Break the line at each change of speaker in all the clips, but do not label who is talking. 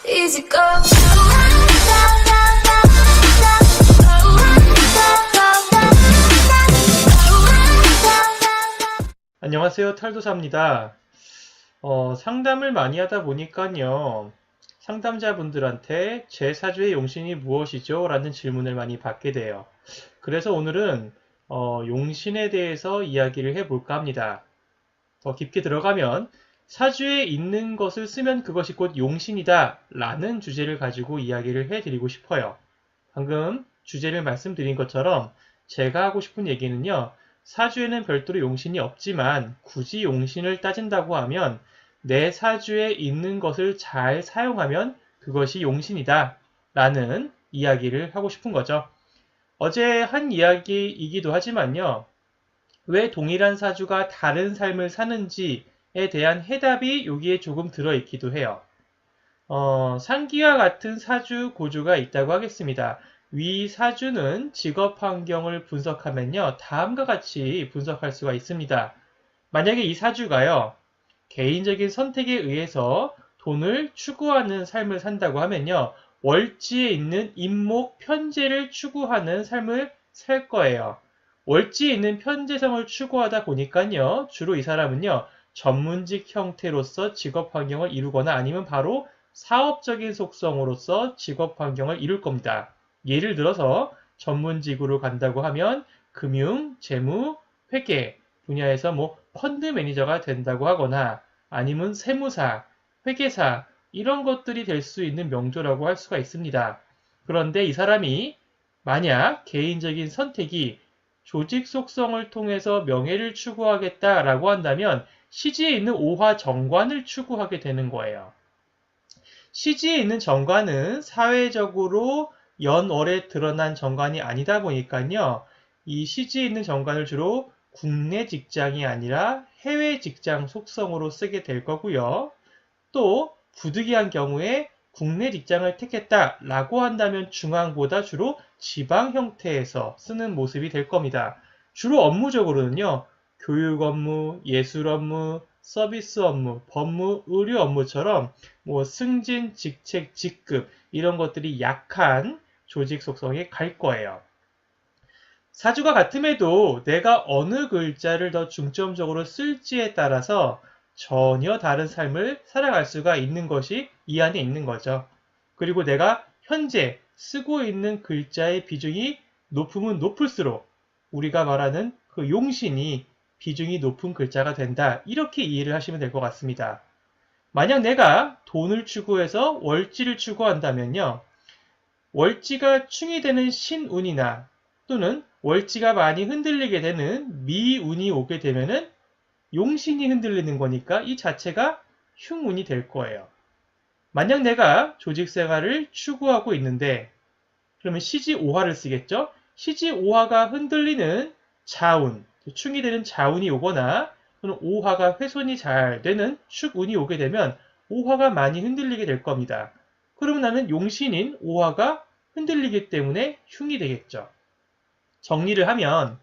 easy go.
안녕하세요, 탈도사입니다. 상담을 많이 하다 보니까요, 상담자분들한테 제 사주의 용신이 무엇이죠? 라는 질문을 많이 받게 돼요. 그래서 오늘은 용신에 대해서 이야기를 해볼까 합니다. 더 깊게 들어가면 사주에 있는 것을 쓰면 그것이 곧 용신이다 라는 주제를 가지고 이야기를 해드리고 싶어요. 방금 주제를 말씀드린 것처럼 제가 하고 싶은 얘기는요, 사주에는 별도로 용신이 없지만 굳이 용신을 따진다고 하면 내 사주에 있는 것을 잘 사용하면 그것이 용신이다 라는 이야기를 하고 싶은 거죠. 어제 한 이야기이기도 하지만요, 왜 동일한 사주가 다른 삶을 사는지에 대한 해답이 여기에 조금 들어있기도 해요. 상기와 같은 사주 고주가 있다고 하겠습니다. 위 사주는 직업 환경을 분석하면요, 다음과 같이 분석할 수가 있습니다. 만약에 이 사주가요, 개인적인 선택에 의해서 돈을 추구하는 삶을 산다고 하면요, 월지에 있는 임목 편재를 추구하는 삶을 살 거예요. 월지에 있는 편재성을 추구하다 보니까요, 주로 이 사람은요, 전문직 형태로서 직업 환경을 이루거나 아니면 바로 사업적인 속성으로서 직업 환경을 이룰 겁니다. 예를 들어서 전문직으로 간다고 하면 금융, 재무, 회계 분야에서 펀드 매니저가 된다고 하거나 아니면 세무사, 회계사 이런 것들이 될 수 있는 명조라고 할 수가 있습니다. 그런데 이 사람이 만약 개인적인 선택이 조직 속성을 통해서 명예를 추구하겠다라고 한다면 시지에 있는 오화 정관을 추구하게 되는 거예요. 시지에 있는 정관은 사회적으로 연월에 드러난 정관이 아니다 보니까요. 이 시지에 있는 정관을 주로 국내 직장이 아니라 해외 직장 속성으로 쓰게 될 거고요. 또 부득이한 경우에 국내 직장을 택했다라고 한다면 중앙보다 주로 지방 형태에서 쓰는 모습이 될 겁니다. 주로 업무적으로는요. 교육 업무, 예술 업무, 서비스 업무, 법무, 의료 업무처럼 승진, 직책, 직급 이런 것들이 약한 조직 속성에 갈 거예요. 사주가 같음에도 내가 어느 글자를 더 중점적으로 쓸지에 따라서 전혀 다른 삶을 살아갈 수가 있는 것이 이 안에 있는 거죠. 그리고 내가 현재 쓰고 있는 글자의 비중이 높으면 높을수록 우리가 말하는 그 용신이 비중이 높은 글자가 된다. 이렇게 이해를 하시면 될 것 같습니다. 만약 내가 돈을 추구해서 월지를 추구한다면요. 월지가 충이 되는 신운이나 또는 월지가 많이 흔들리게 되는 미운이 오게 되면은 용신이 흔들리는 거니까 이 자체가 흉운이 될 거예요. 만약 내가 조직 생활을 추구하고 있는데 그러면 시지오화를 쓰겠죠? 시지오화가 흔들리는 자운, 충이 되는 자운이 오거나 또는 오화가 훼손이 잘 되는 축운이 오게 되면 오화가 많이 흔들리게 될 겁니다. 그러면 나는 용신인 오화가 흔들리기 때문에 흉이 되겠죠. 정리를 하면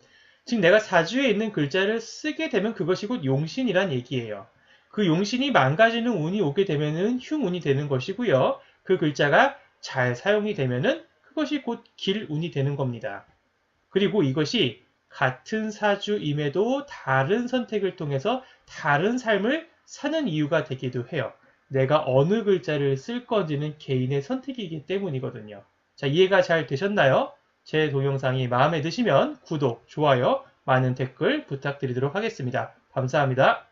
즉 내가 사주에 있는 글자를 쓰게 되면 그것이 곧 용신이란 얘기예요. 그 용신이 망가지는 운이 오게 되면은 흉운이 되는 것이고요. 그 글자가 잘 사용이 되면은 그것이 곧 길운이 되는 겁니다. 그리고 이것이 같은 사주임에도 다른 선택을 통해서 다른 삶을 사는 이유가 되기도 해요. 내가 어느 글자를 쓸 건지는 개인의 선택이기 때문이거든요. 자, 이해가 잘 되셨나요? 제 동영상이 마음에 드시면 구독, 좋아요, 많은 댓글 부탁드리도록 하겠습니다. 감사합니다.